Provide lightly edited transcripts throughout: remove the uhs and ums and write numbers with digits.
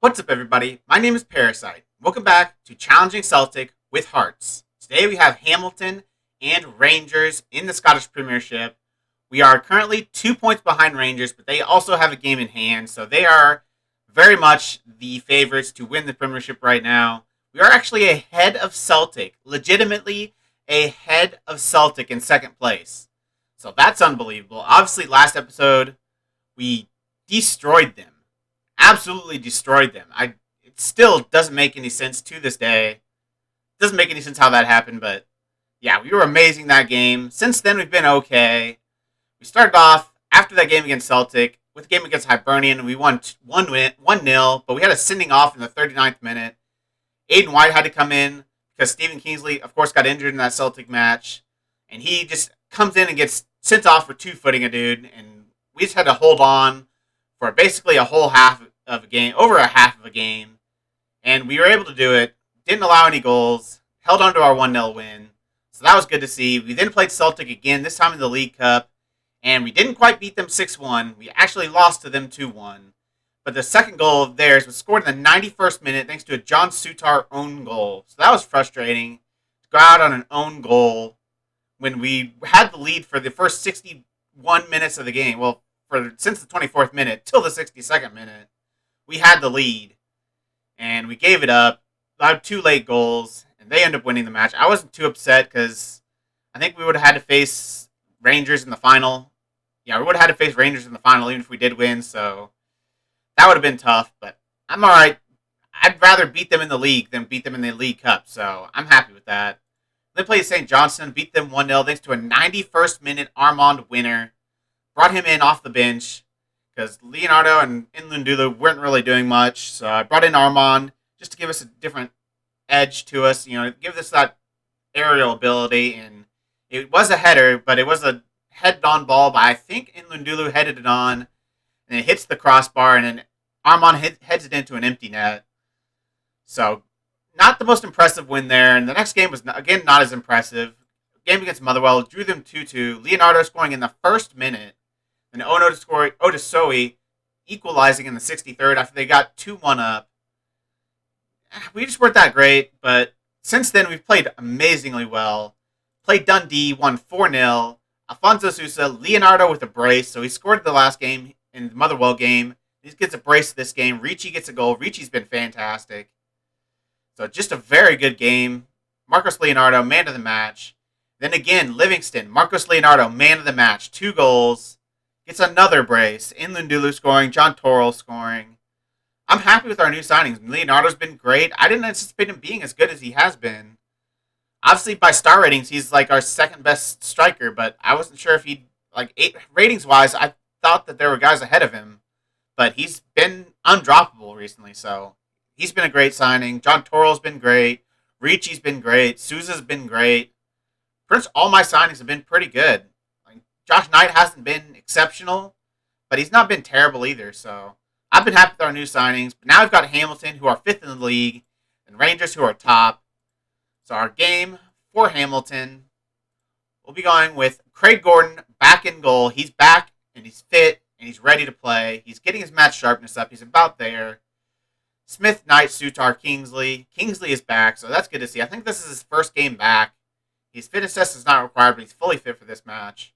What's up, everybody? My name is Parasite. Welcome back to Challenging Celtic with Hearts. Today we have Hamilton and Rangers in the Scottish Premiership. We are currently 2 points behind Rangers, but they also have a game in hand, so they are very much the favorites to win the Premiership right now. We are actually ahead of Celtic, legitimately ahead of Celtic in second place. So that's unbelievable. Obviously, last episode, we destroyed them. Absolutely destroyed them. It still doesn't make any sense to this day. It doesn't make any sense how that happened, but yeah, we were amazing that game. Since then, we've been okay. We started off after that game against Celtic with a game against Hibernian. We won 1-0, but we had a sending off in the 39th minute. Aiden White had to come in because Stephen Kingsley, of course, got injured in that Celtic match, and he just comes in and gets sent off for two-footing a dude, and we just had to hold on for basically a whole half of a game, over a half of a game, and we were able to do it. Didn't allow any goals, held on to our 1-0 win, so that was good to see. We then played Celtic again, this time in the League Cup, and we didn't quite beat them 6-1. We actually lost to them 2-1, but the second goal of theirs was scored in the 91st minute thanks to a John Sutar own goal, so that was frustrating to go out on an own goal when we had the lead for the first 61 minutes of the game. Well, since the 24th minute till the 62nd minute, we had the lead, and we gave it up. I had two late goals, and they ended up winning the match. I wasn't too upset because I think we would have had to face Rangers in the final. Yeah, we would have had to face Rangers in the final even if we did win, so that would have been tough, but I'm all right. I'd rather beat them in the league than beat them in the League Cup, so I'm happy with that. They played St. Johnstone, beat them 1-0 thanks to a 91st minute Armand winner. Brought him in off the bench because Leonardo and Nlundulu weren't really doing much. So I brought in Armand just to give us a different edge to us, give us that aerial ability. And it was a header, but it was a head-on ball, but I think Nlundulu headed it on, and it hits the crossbar, and then Armand heads it into an empty net. So not the most impressive win there. And the next game was, again, not as impressive. Game against Motherwell drew them 2-2. Leonardo scoring in the first minute. And Otisoi equalizing in the 63rd after they got 2-1 up. We just weren't that great, but since then we've played amazingly well. Played Dundee, won 4-0. Alfonso Sousa, Leonardo with a brace, so he scored the last game in the Motherwell game. He gets a brace this game. Ricci gets a goal. Ricci's been fantastic. So just a very good game. Marcos Leonardo, man of the match. Then again, Livingston, Marcos Leonardo, man of the match. 2 goals. Gets another brace. Nlundulu scoring. John Torrell scoring. I'm happy with our new signings. Leonardo's been great. I didn't anticipate him being as good as he has been. Obviously, by star ratings, he's like our second best striker, but I wasn't sure if he'd, ratings-wise, I thought that there were guys ahead of him. But he's been undroppable recently, so he's been a great signing. John Torrell's been great. Ricci's been great. Sousa's been great. Pretty much all my signings have been pretty good. Josh Knight hasn't been exceptional, but he's not been terrible either. So I've been happy with our new signings. But now we've got Hamilton, who are 5th in the league, and Rangers, who are top. So our game for Hamilton, we'll be going with Craig Gordon back in goal. He's back, and he's fit, and he's ready to play. He's getting his match sharpness up. He's about there. Smith, Knight, Sutar, Kingsley. Kingsley is back, so that's good to see. I think this is his first game back. His fitness test is not required, but he's fully fit for this match.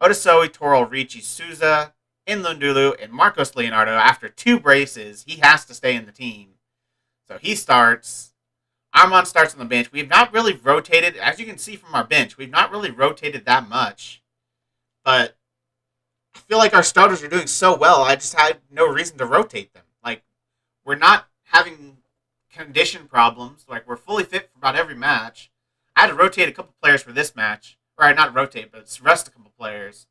Otisoi, Torrell, Ricci, Sousa, Nlundulu, and Marcos Leonardo. After 2 braces, he has to stay in the team. So he starts. Armand starts on the bench. We have not really rotated, as you can see from our bench, we've not really rotated that much. But I feel like our starters are doing so well, I just had no reason to rotate them. We're not having condition problems. We're fully fit for about every match. I had to rotate a couple players for this match. Or not rotate, but rest a couple players.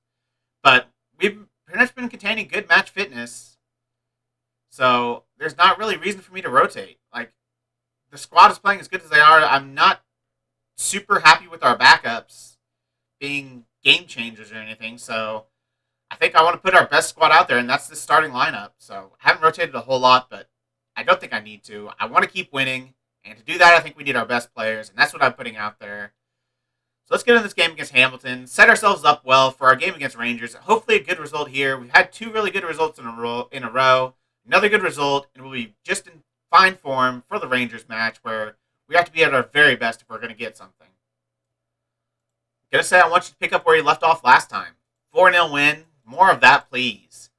But we've pretty much been containing good match fitness. So there's not really reason for me to rotate. The squad is playing as good as they are. I'm not super happy with our backups being game changers or anything. So I think I want to put our best squad out there, and that's the starting lineup. So I haven't rotated a whole lot, but I don't think I need to. I want to keep winning. And to do that, I think we need our best players, and that's what I'm putting out there. So let's get into this game against Hamilton, set ourselves up well for our game against Rangers. Hopefully a good result here. We've had 2 really good results in a row. Another good result, and we'll be just in fine form for the Rangers match where we have to be at our very best if we're going to get something. Gonna say I want you to pick up where you left off last time. 4-0 win. More of that, please.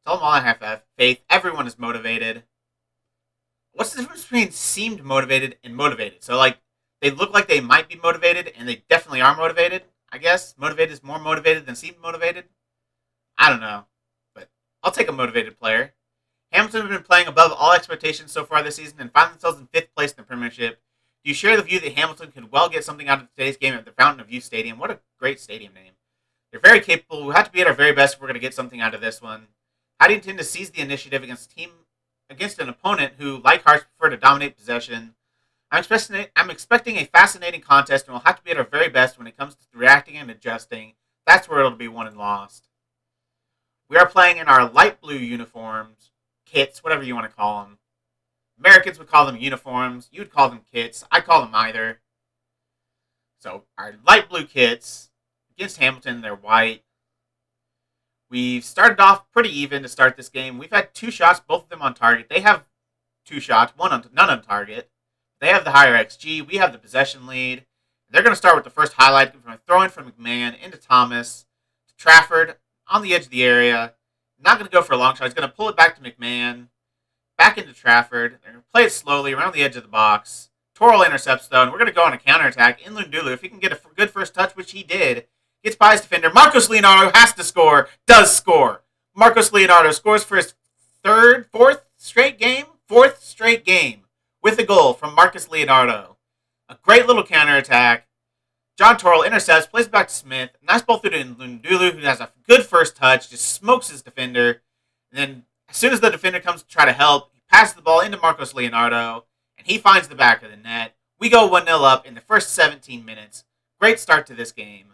Tell them all I have faith. Everyone is motivated. What's the difference between seemed motivated and motivated? So, like, they look like they might be motivated, and they definitely are motivated, I guess. Motivated is more motivated than seemed motivated. I don't know. But I'll take a motivated player. Hamilton have been playing above all expectations so far this season and find themselves in 5th place in the Premiership. Do you share the view that Hamilton could well get something out of today's game at the Fountain of Youth Stadium? What a great stadium name. They're very capable. We have to be at our very best if we're going to get something out of this one. How do you intend to seize the initiative against an opponent who, like Hearts, prefer to dominate possession? I'm expecting a fascinating contest, and we'll have to be at our very best when it comes to reacting and adjusting. That's where it'll be won and lost. We are playing in our light blue uniforms, kits, whatever you want to call them. Americans would call them uniforms. You would call them kits. I call them either. So our light blue kits against Hamilton, they're white. We've started off pretty even to start this game. We've had 2 shots, both of them on target. They have 2 shots, none on target. They have the higher XG. We have the possession lead. They're going to start with the first highlight from a throw-in from McMahon into Thomas to Trafford on the edge of the area. Not going to go for a long shot. He's going to pull it back to McMahon. Back into Trafford. They're going to play it slowly around the edge of the box. Torrell intercepts, though, and we're going to go on a counterattack. Lundulu, if he can get a good first touch, which he did, gets by his defender. Marcos Leonardo has to score. Does score. Marcos Leonardo scores for his fourth straight game with a goal from Marcos Leonardo. A great little counterattack. John Torrell intercepts, plays it back to Smith. Nice ball through to Lundulu, who has a good first touch, just smokes his defender. And then as soon as the defender comes to try to help, he passes the ball into Marcos Leonardo, and he finds the back of the net. We go 1-0 up in the first 17 minutes. Great start to this game.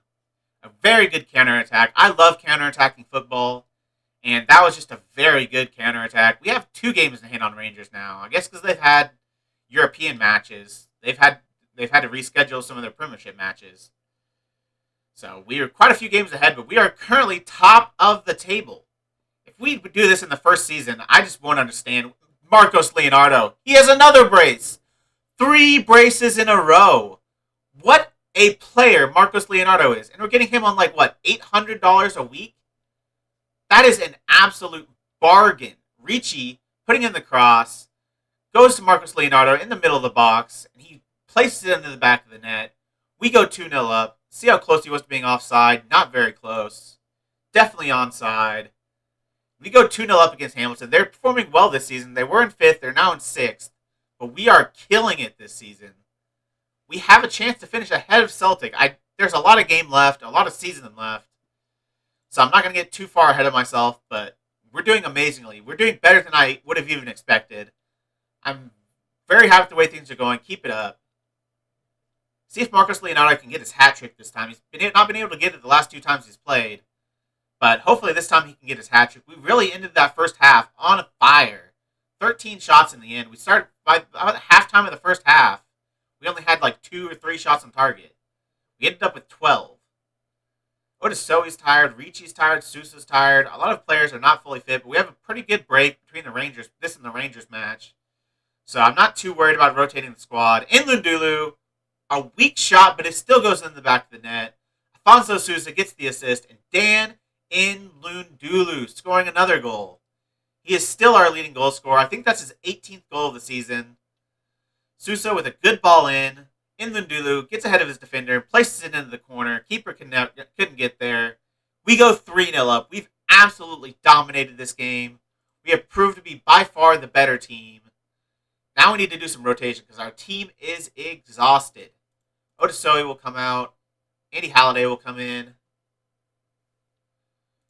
A very good counterattack. I love counterattacking football, and that was just a very good counterattack. We have 2 games in hand on Rangers now. I guess because they've had European matches. They've had to reschedule some of their Premiership matches. So we are quite a few games ahead, but we are currently top of the table. If we do this in the first season, I just won't understand. Marcos Leonardo, he has another brace. 3 braces in a row. What a player Marcos Leonardo is. And we're getting him on like, what, $800 a week? That is an absolute bargain. Ricci putting in the cross, goes to Marcos Leonardo in the middle of the box, and he places it into the back of the net. We go 2-0 up. See how close he was to being offside? Not very close. Definitely onside. We go 2-0 up against Hamilton. They're performing well this season. They were in 5th. They're now in 6th. But we are killing it this season. We have a chance to finish ahead of Celtic. There's a lot of game left, a lot of season left. So I'm not going to get too far ahead of myself, but we're doing amazingly. We're doing better than I would have even expected. I'm very happy with the way things are going. Keep it up. See if Marcos Leonardo can get his hat trick this time. He's not been able to get it the last 2 times he's played. But hopefully this time he can get his hat trick. We really ended that first half on fire. 13 shots in the end. We started by about halftime of the first half. We only had like 2 or 3 shots on target. We ended up with 12. Otisoi's tired. Ricci's tired. Sousa's tired. A lot of players are not fully fit, but we have a pretty good break between the Rangers, this and the Rangers match. So I'm not too worried about rotating the squad. In Lundulu, a weak shot, but it still goes in the back of the net. Afonso Sousa gets the assist, and Dan in Lundulu scoring another goal. He is still our leading goal scorer. I think that's his 18th goal of the season. Sousa with a good ball in Lundulu, gets ahead of his defender, places it into the corner. Keeper couldn't get there. We go 3-0 up. We've absolutely dominated this game. We have proved to be by far the better team. Now we need to do some rotation because our team is exhausted. Otisoi will come out. Andy Halliday will come in.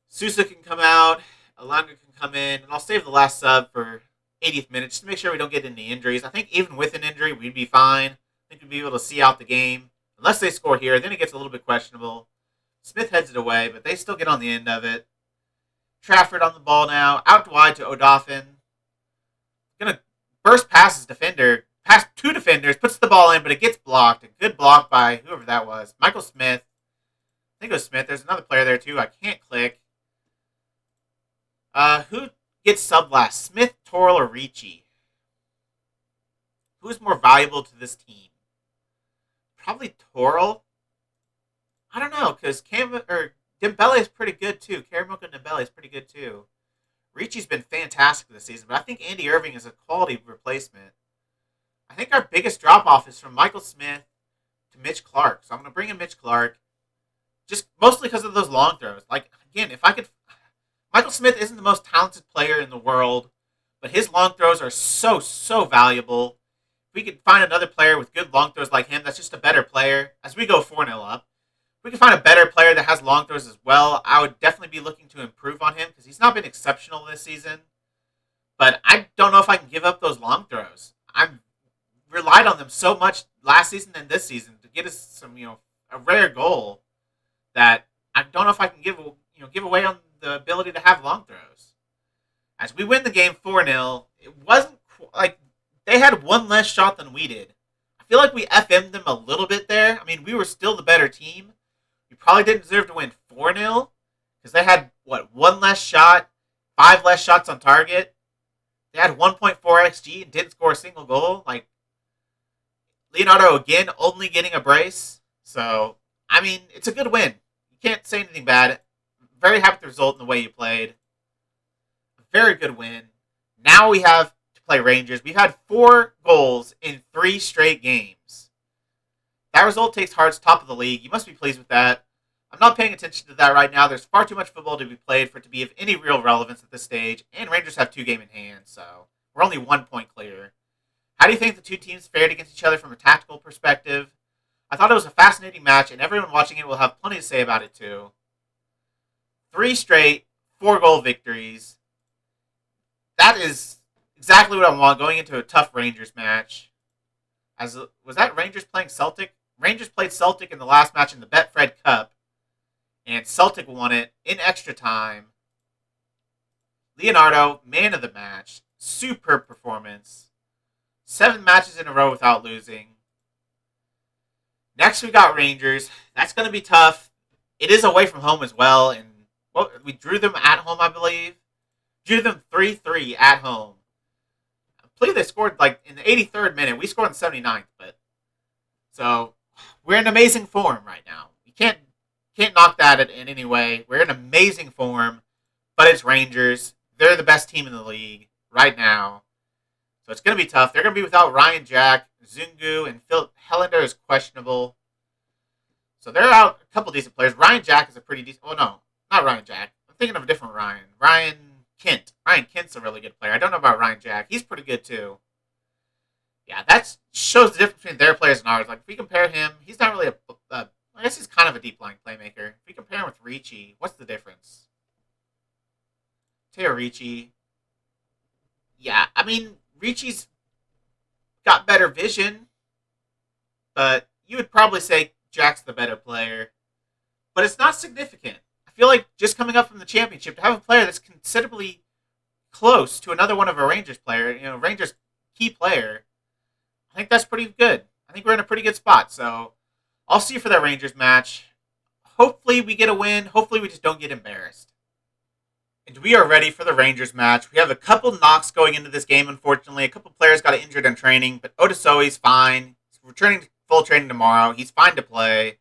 Sousa can come out. Alanga can come in. And I'll save the last sub for 80th minute just to make sure we don't get any injuries. I think even with an injury, we'd be fine. I think we'd be able to see out the game. Unless they score here, then it gets a little bit questionable. Smith heads it away, but they still get on the end of it. Trafford on the ball now. Out wide to Odoffin. Gonna burst past his defender. Past 2 defenders. Puts the ball in, but it gets blocked. A good block by whoever that was. Michael Smith. I think it was Smith. There's another player there too. I can't click. Who gets sub last? Smith, Torrell, or Ricci? Who's more valuable to this team? Probably Torrell. I don't know, because Dembele is pretty good too. Karamoko Dembele is pretty good too. Ricci's been fantastic this season, but I think Andy Irving is a quality replacement. I think our biggest drop off is from Michael Smith to Mitch Clark. So I'm going to bring in Mitch Clark, just mostly because of those long throws. Like, again, if I could, Michael Smith isn't the most talented player in the world, but his long throws are so valuable. If we could find another player with good long throws like him, that's just a better player. As we go 4-0 up, if we can find a better player that has long throws as well, I would definitely be looking to improve on him because he's not been exceptional this season. But I don't know if I can give up those long throws. I've relied on them so much last season and this season to get us some, a rare goal that I don't know if I can give away on the ability to have long throws. As we win the game 4-0, it wasn't like they had one less shot than we did. I feel like we FM'd them a little bit there. I mean, we were still the better team. We probably didn't deserve to win 4-0 because they had, one less shot, 5 less shots on target. They had 1.4 XG and didn't score a single goal. Like, Leonardo, again, only getting a brace. So, I mean, it's a good win. You can't say anything bad. Very happy with the result and the way you played. A very good win. Now we have to play Rangers. We've had 4 goals in 3 straight games. That result takes Hearts top of the league. You must be pleased with that. I'm not paying attention to that right now. There's far too much football to be played for it to be of any real relevance at this stage. And Rangers have 2 games in hand, so we're only 1 point clear. How do you think the two teams fared against each other from a tactical perspective? I thought it was a fascinating match, and everyone watching it will have plenty to say about it too. 3 straight 4-goal victories. That is exactly what I want going into a tough Rangers match. Was that Rangers playing Celtic? Rangers played Celtic in the last match in the Betfred Cup, and Celtic won it in extra time. Leonardo, man of the match. Superb performance. 7 matches in a row without losing. Next, we got Rangers. That's going to be tough. It is away from home as well, and we drew them at home, I believe. Drew them 3-3 at home. I believe they scored in the 83rd minute. We scored in the 79th, so we're in amazing form right now. You can't knock that in any way. We're in amazing form, but it's Rangers. They're the best team in the league right now. So it's going to be tough. They're going to be without Ryan Jack, Zungu, and Phil Helander is questionable. So they're out a couple decent players. Ryan Jack is a pretty decent... Oh, no. Not Ryan Jack. I'm thinking of a different Ryan. Ryan Kent. Ryan Kent's a really good player. I don't know about Ryan Jack. He's pretty good, too. Yeah, that shows the difference between their players and ours. Like, if we compare him, he's not really I guess he's kind of a deep-lying playmaker. If we compare him with Ricci, what's the difference? Teo Ricci. Yeah, I mean, Ricci's got better vision, but you would probably say Jack's the better player. But it's not significant. I feel like just coming up from the championship, to have a player that's considerably close to another one of a Rangers player, Rangers key player, I think that's pretty good. I think we're in a pretty good spot. So I'll see you for that Rangers match. Hopefully we get a win. Hopefully we just don't get embarrassed. And we are ready for the Rangers match. We have a couple knocks going into this game, unfortunately. A couple players got injured in training, but Odasoi's fine. He's returning to full training tomorrow. He's fine to play.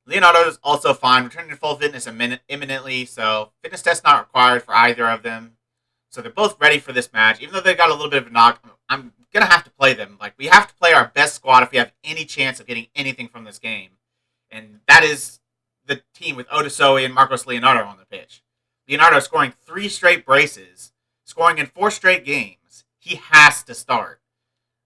Leonardo is also fine, returning to full fitness imminently, so fitness test not required for either of them. So they're both ready for this match. Even though they got a little bit of a knock, I'm going to have to play them. We have to play our best squad if we have any chance of getting anything from this game. And that is the team with Odasoi and Marcos Leonardo on the pitch. Leonardo scoring 3 straight braces, scoring in 4 straight games. He has to start.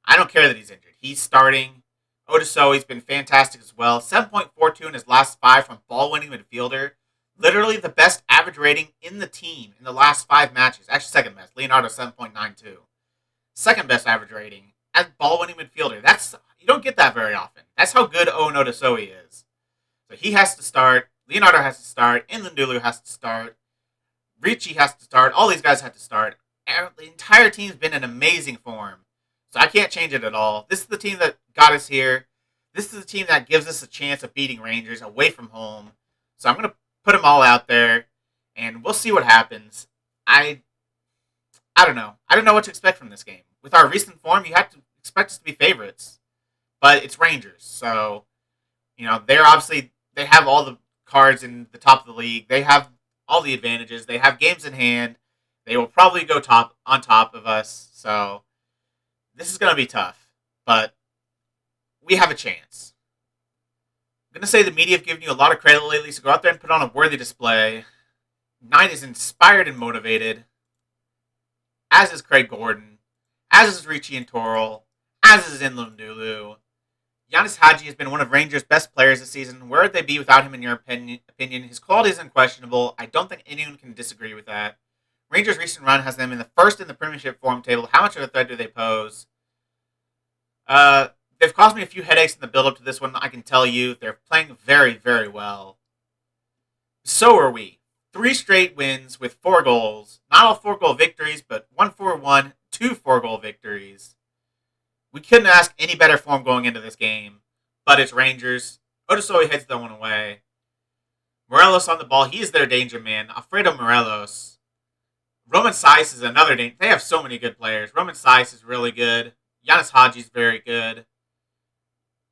I don't care that he's injured. He's starting. Odasoi's been fantastic as well. 7.42 in his last 5 from ball-winning midfielder. Literally the best average rating in the team in the last 5 matches. Actually, second best. Leonardo, 7.92. Second best average rating as ball-winning midfielder. You don't get that very often. That's how good Owen Odasoi is. So he has to start. Leonardo has to start. Ndulu has to start. Ricci has to start. All these guys have to start. The entire team's been in amazing form. So I can't change it at all. This is the team that got us here. This is the team that gives us a chance of beating Rangers away from home. So I'm going to put them all out there, and we'll see what happens. I I don't know. I don't know what to expect from this game. With our recent form, you have to expect us to be favorites. But it's Rangers, so they're obviously they have all the cards in the top of the league. They have all the advantages. They have games in hand. They will probably go on top of us. So this is going to be tough, but we have a chance. I'm going to say the media have given you a lot of credit lately, so go out there and put on a worthy display. Knight is inspired and motivated, as is Craig Gordon, as is Ricci and Torrell, as is Nlundulu. Giannis Hadji has been one of Rangers' best players this season. Where would they be without him, in your opinion? His quality is unquestionable. I don't think anyone can disagree with that. Rangers' recent run has them in the first in the Premiership form table. How much of a threat do they pose? They've caused me a few headaches in the build-up to this one, I can tell you. They're playing very, very well. So are we. 3 straight wins with 4 goals. Not all 4-goal victories, but 1 4-1, 2 4-goal victories. We couldn't ask any better form going into this game, but it's Rangers. Odusoy heads that one away. Morelos on the ball. He is their danger man. Alfredo Morelos. Roman Saiz is another danger. They have so many good players. Roman Saiz is really good. Giannis Hadji is very good.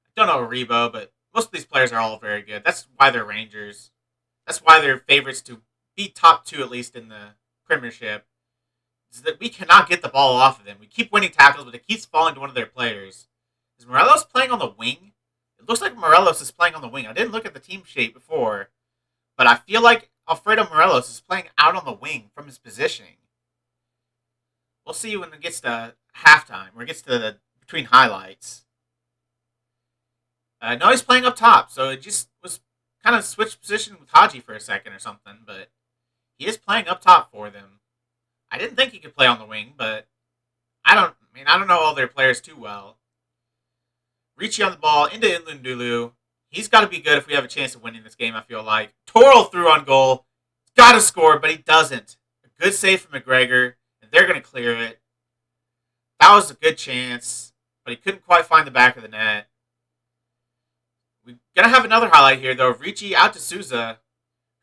I don't know Aribo, but most of these players are all very good. That's why they're Rangers. That's why they're favorites to be top 2 at least in the Premiership. Is that we cannot get the ball off of them. We keep winning tackles, but it keeps falling to one of their players. Is Morelos playing on the wing? It looks like Morelos is playing on the wing. I didn't look at the team shape before, but I feel like Alfredo Morelos is playing out on the wing from his positioning. We'll see when it gets to halftime, or it gets to between highlights. No, he's playing up top, so it just was kind of switched position with Hadji for a second or something, but he is playing up top for them. I didn't think he could play on the wing, but I don't know all their players too well. Ricci on the ball into Nlundulu. He's got to be good if we have a chance of winning this game, I feel like. Torrell threw on goal. Got to score, but he doesn't. A good save from McGregor, and they're going to clear it. That was a good chance, but he couldn't quite find the back of the net. We're going to have another highlight here, though. Ricci out to Souza,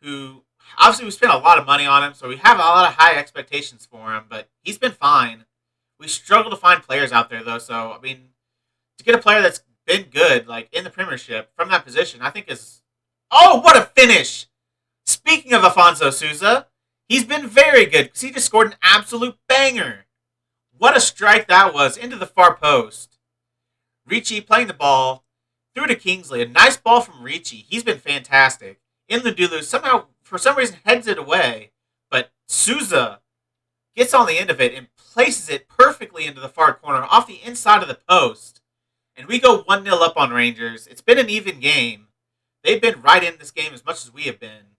who obviously we spent a lot of money on him, so we have a lot of high expectations for him, but he's been fine. We struggle to find players out there, though, so, to get a player that's been good, like, in the Premiership from that position, I think is... Oh, what a finish! Speaking of Afonso Souza, he's been very good, because he just scored an absolute banger. What a strike that was, into the far post. Ricci playing the ball, threw to Kingsley. A nice ball from Ricci. He's been fantastic. Nlundulu somehow, for some reason, heads it away, but Souza gets on the end of it and places it perfectly into the far corner off the inside of the post. And we go 1-0 up on Rangers. It's been an even game. They've been right in this game as much as we have been.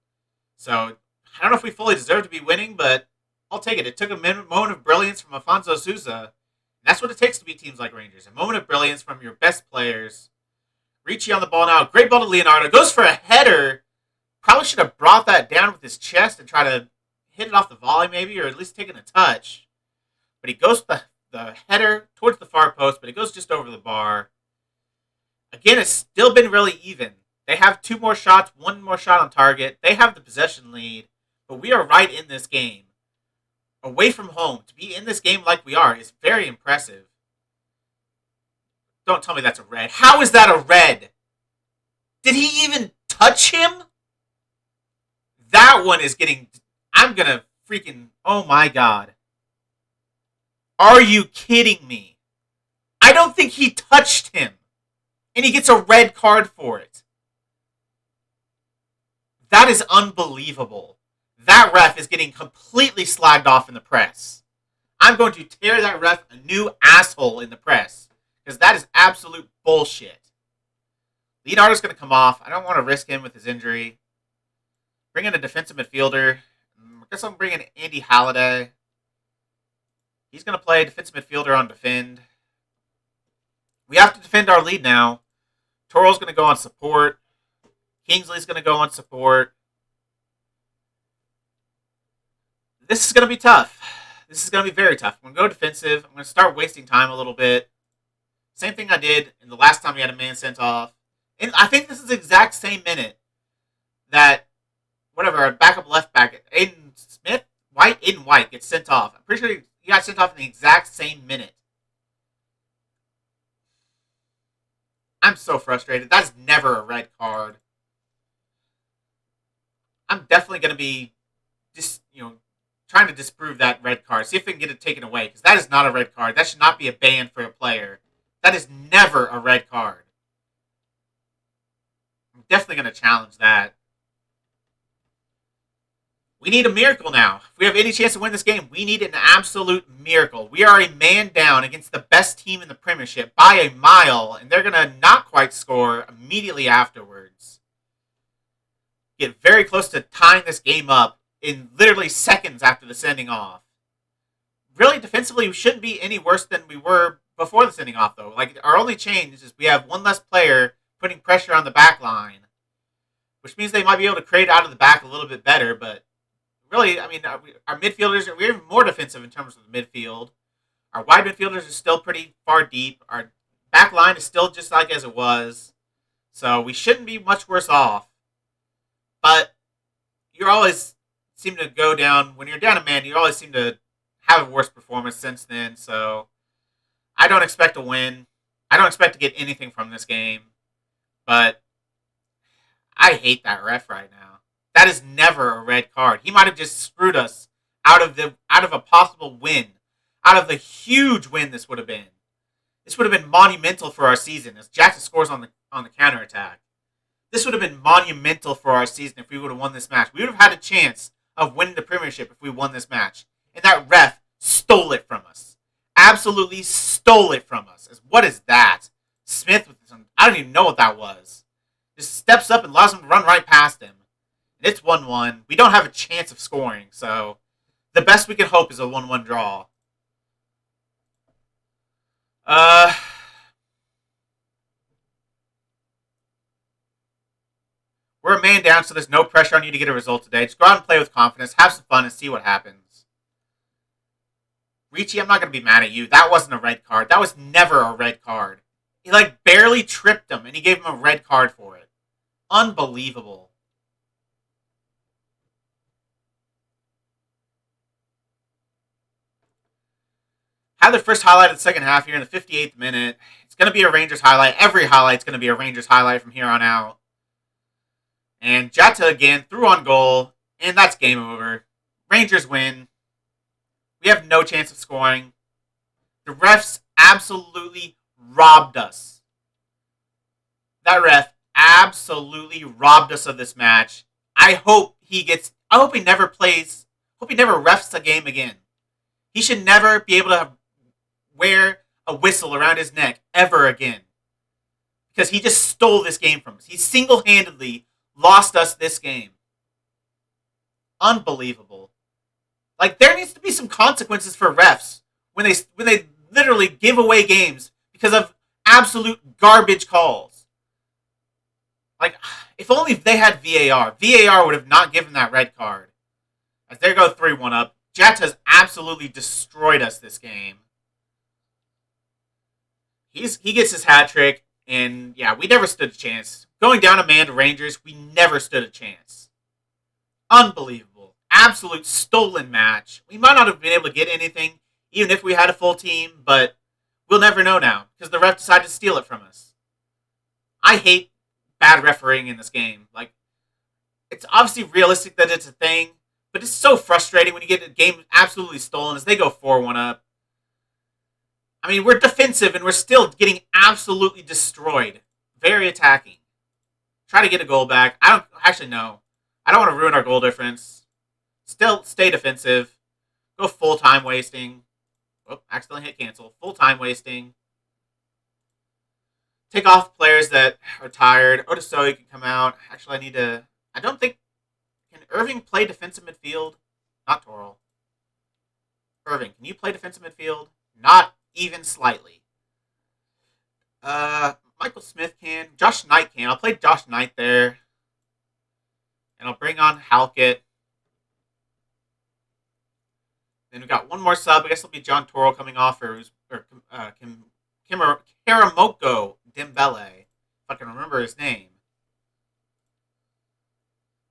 So, I don't know if we fully deserve to be winning, but I'll take it. It took a moment of brilliance from Afonso Souza. And that's what it takes to beat teams like Rangers. A moment of brilliance from your best players. Ricci on the ball now. Great ball to Leonardo. Goes for a header. Probably should have brought that down with his chest and try to hit it off the volley maybe, or at least taken a touch. But he goes the header towards the far post, but it goes just over the bar. Again, it's still been really even. They have 2 more shots, 1 more shot on target. They have the possession lead, but we are right in this game. Away from home, to be in this game like we are is very impressive. Don't tell me that's a red. How is that a red? Did he even touch him? That one is getting... I'm going to freaking... Oh my God. Are you kidding me? I don't think he touched him. And he gets a red card for it. That is unbelievable. That ref is getting completely slagged off in the press. I'm going to tear that ref a new asshole in the press. Because that is absolute bullshit. Leonardo's going to come off. I don't want to risk him with his injury. Bring in a defensive midfielder. I guess I'm bringing Andy Halliday. He's going to play defensive midfielder on defend. We have to defend our lead now. Torrell's going to go on support. Kingsley's going to go on support. This is going to be tough. This is going to be very tough. I'm going to go defensive. I'm going to start wasting time a little bit. Same thing I did in the last time we had a man sent off. And I think this is the exact same minute that, our backup left back, Aiden White gets sent off. I'm pretty sure He got sent off in the exact same minute. I'm so frustrated. That's never a red card. I'm definitely going to be just, trying to disprove that red card. See if we can get it taken away, because that is not a red card. That should not be a ban for a player. That is never a red card. I'm definitely going to challenge that. We need a miracle now. If we have any chance to win this game, we need an absolute miracle. We are a man down against the best team in the Premiership by a mile, and they're going to not quite score immediately afterwards. Get very close to tying this game up in literally seconds after the sending off. Really, defensively, we shouldn't be any worse than we were before the sending off, though. Like, our only change is we have one less player putting pressure on the back line, which means they might be able to create out of the back a little bit better, but really, I mean, our midfielders, we're even more defensive in terms of the midfield. Our wide midfielders are still pretty far deep. Our back line is still just like as it was. So we shouldn't be much worse off. But you always seem to go down, when you're down a man, you always seem to have a worse performance since then. So I don't expect a win. I don't expect to get anything from this game. But I hate that ref right now. That is never a red card. He might have just screwed us out of a possible win, out of the huge win this would have been. This would have been monumental for our season as Jackson scores on the counterattack. This would have been monumental for our season if we would have won this match. We would have had a chance of winning the Premiership if we won this match. And that ref stole it from us. Absolutely stole it from us. What is that? Smith with some, I don't even know what that was. Just steps up and allows him to run right past him. It's 1-1. We don't have a chance of scoring, so the best we can hope is a 1-1 draw. We're a man down, so there's no pressure on you to get a result today. Just go out and play with confidence, have some fun, and see what happens. Ricci, I'm not going to be mad at you. That wasn't a red card. That was never a red card. He, barely tripped him, and he gave him a red card for it. Unbelievable. Have their first highlight of the second half here in the 58th minute. It's going to be a Rangers highlight. Every highlight's going to be a Rangers highlight from here on out. And Jata again threw on goal, and that's game over. Rangers win. We have no chance of scoring. The refs absolutely robbed us. That ref absolutely robbed us of this match. I hope he never plays. Hope he never refs a game again. He should never be able to wear a whistle around his neck ever again. Because he just stole this game from us. He single-handedly lost us this game. Unbelievable. There needs to be some consequences for refs when they literally give away games because of absolute garbage calls. If only they had VAR. VAR would have not given that red card. As there go 3-1 up. Jets has absolutely destroyed us this game. He gets his hat trick, and yeah, we never stood a chance. Going down a man to Rangers, we never stood a chance. Unbelievable. Absolute stolen match. We might not have been able to get anything, even if we had a full team, but we'll never know now, because the ref decided to steal it from us. I hate bad refereeing in this game. It's obviously realistic that it's a thing, but it's so frustrating when you get a game absolutely stolen as they go 4-1 up. I mean, we're defensive and we're still getting absolutely destroyed. Very attacking. Try to get a goal back. I don't want to ruin our goal difference. Still stay defensive. Go full time wasting. Oh, accidentally hit cancel. Full time wasting. Take off players that are tired. Otisoi can come out. Actually, I don't think... Can Irving play defensive midfield? Not Toral. Irving, can you play defensive midfield? Not even slightly. Michael Smith can. Josh Knight can. I'll play Josh Knight there. And I'll bring on Halkett. Then we've got one more sub. I guess it'll be John Toral coming off or Karamoko Dembele. If I can remember his name.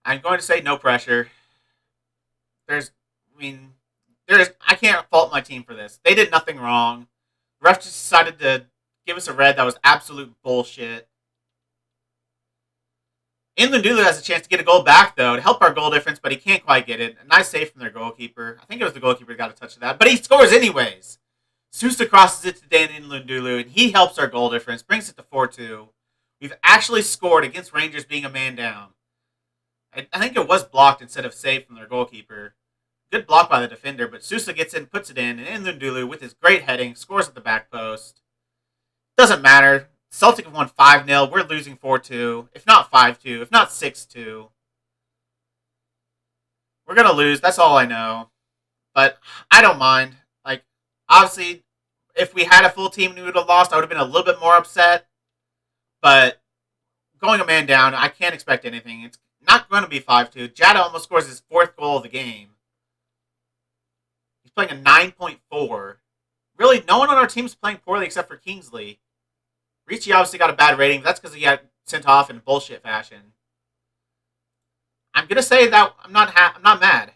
I'm going to say no pressure. I I can't fault my team for this. They did nothing wrong. The ref just decided to give us a red that was absolute bullshit. Lundulu has a chance to get a goal back, though, to help our goal difference, but he can't quite get it. A nice save from their goalkeeper. I think it was the goalkeeper who got a touch of that, but he scores anyways. Sousa crosses it to Dan Lundulu, and he helps our goal difference, brings it to 4-2. We've actually scored against Rangers being a man down. I think it was blocked instead of saved from their goalkeeper. Good block by the defender, but Sousa gets in, puts it in, and Lundulu, with his great heading, scores at the back post. Doesn't matter. Celtic have won 5-0. We're losing 4-2. If not 5-2. If not 6-2. We're going to lose. That's all I know. But I don't mind. Like, obviously, if we had a full team and we would have lost, I would have been a little bit more upset. But going a man down, I can't expect anything. It's not going to be 5-2. Jada almost scores his 4th goal of the game. He's playing a 9.4. Really, no one on our team is playing poorly except for Kingsley. Ricci obviously got a bad rating. But that's because he got sent off in bullshit fashion. I'm gonna say that I'm not mad.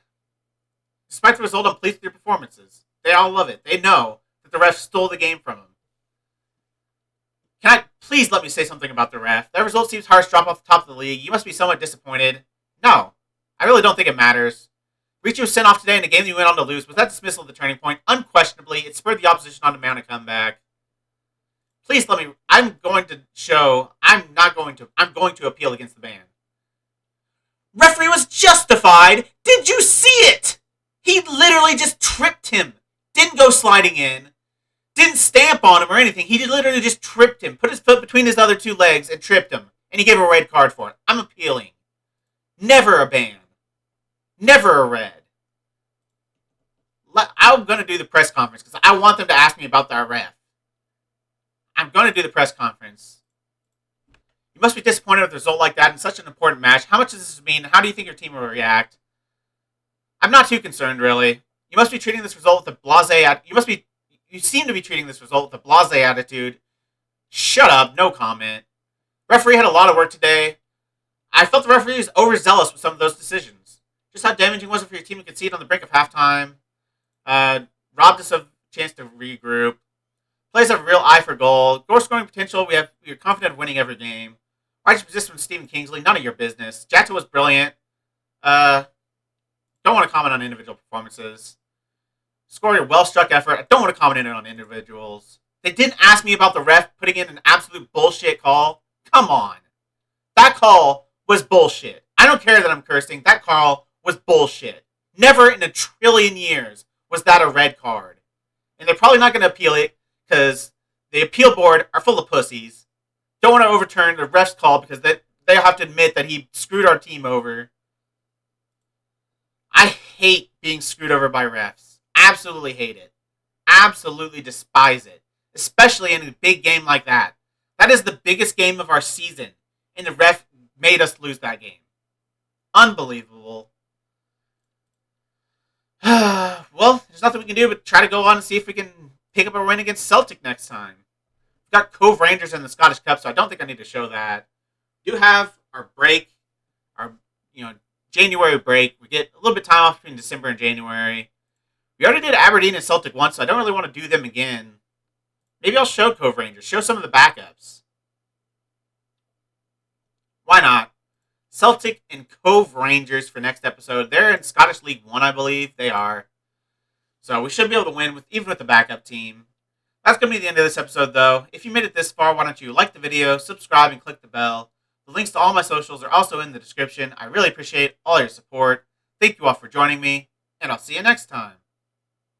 Despite the result, I'm pleased with your performances. They all love it. They know that the ref stole the game from them. Can I please let me say something about the ref? That result seems harsh. Drop off the top of the league. You must be somewhat disappointed. No, I really don't think it matters. Ricci was sent off today in a game that you went on to lose. Was that dismissal the turning point? Unquestionably, it spurred the opposition on to mount a comeback. Please let me. I'm going to appeal against the ban. Referee was justified. Did you see it? He literally just tripped him. Didn't go sliding in. Didn't stamp on him or anything. He literally just tripped him. Put his foot between his other 2 legs and tripped him. And he gave a red card for it. I'm appealing. Never a ban. Never a red. I'm going to do the press conference because I want them to ask me about that ref. I'm going to do the press conference. You must be disappointed with a result like that in such an important match. How much does this mean? How do you think your team will react? I'm not too concerned, really. You must be treating this result with a blasé. You seem to be treating this result with a blasé attitude. Shut up. No comment. Referee had a lot of work today. I felt the referee was overzealous with some of those decisions. Just how damaging was it for your team to concede on the brink of halftime? Robbed us of a chance to regroup. Players have a real eye for goal. Goal scoring potential. We're confident of winning every game. Righteous position from Stephen Kingsley. None of your business. Jatta was brilliant. Don't want to comment on individual performances. Scored a well-struck effort. I don't want to comment on individuals. They didn't ask me about the ref putting in an absolute bullshit call. Come on. That call was bullshit. I don't care that I'm cursing. That call was bullshit. Never in a trillion years was that a red card. And they're probably not going to appeal it because the appeal board are full of pussies. Don't want to overturn the ref's call because they have to admit that he screwed our team over. I hate being screwed over by refs. Absolutely hate it. Absolutely despise it. Especially in a big game like that. That is the biggest game of our season. And the ref made us lose that game. Unbelievable. Well, there's nothing we can do but try to go on and see if we can pick up a win against Celtic next time. We've got Cove Rangers in the Scottish Cup, so I don't think I need to show that. We do have our break, our January break. We get a little bit of time off between December and January. We already did Aberdeen and Celtic once, so I don't really want to do them again. Maybe I'll show Cove Rangers, show some of the backups. Why not? Celtic and Cove Rangers for next episode. They're in Scottish League 1, I believe. They are. So we should be able to win even with the backup team. That's going to be the end of this episode, though. If you made it this far, why don't you like the video, subscribe, and click the bell. The links to all my socials are also in the description. I really appreciate all your support. Thank you all for joining me, and I'll see you next time.